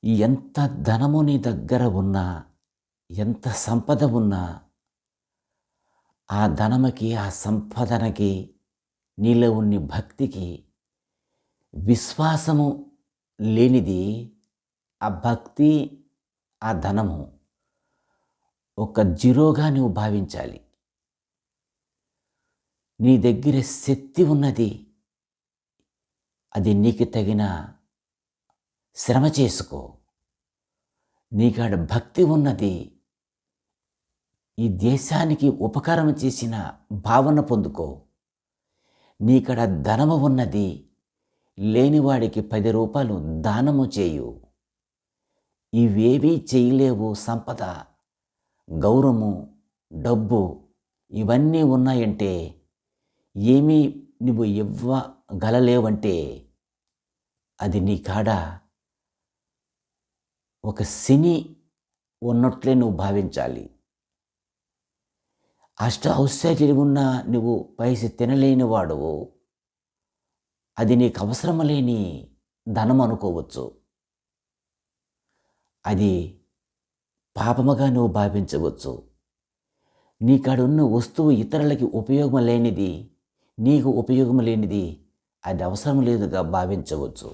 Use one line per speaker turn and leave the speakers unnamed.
ఎంత ధనము నీ దగ్గర ఉన్నా, ఎంత సంపద ఉన్నా, ఆ ధనముకి, ఆ సంపదనకి, నీలో ఉన్న భక్తికి, విశ్వాసము లేనిది ఆ భక్తి, ఆ ధనము ఒక జీరోగా నువ్వు భావించాలి. నీ దగ్గర శక్తి ఉన్నది. అది నీకు తగిన శ్రమ చేసుకో. నీకాడ భక్తి ఉన్నది. ఈ దేశానికి ఉపకారం చేసిన భావన పొందుకో. నీకాడ ధనము ఉన్నది. లేనివాడికి 10 రూపాయలు దానము చేయు. ఇవేవీ చేయలేవు. సంపద, గౌరవము, డబ్బు ఇవన్నీ ఉన్నాయంటే, ఏమీ నువ్వు ఇవ్వగలలేవంటే అది నీ కాడ ఒక శని ఉన్నట్లే నువ్వు భావించాలి. ఐశ్వర్యం ఉన్న నువ్వు పైసి తినలేని వాడువు. అది నీకు అవసరం లేని ధనం అనుకోవచ్చు. అది పాపముగా నువ్వు భావించవచ్చు. నీకాడున్న వస్తువు ఇతరులకి ఉపయోగం లేనిది, నీకు ఉపయోగం లేనిది, అది అవసరం లేదుగా భావించవచ్చు.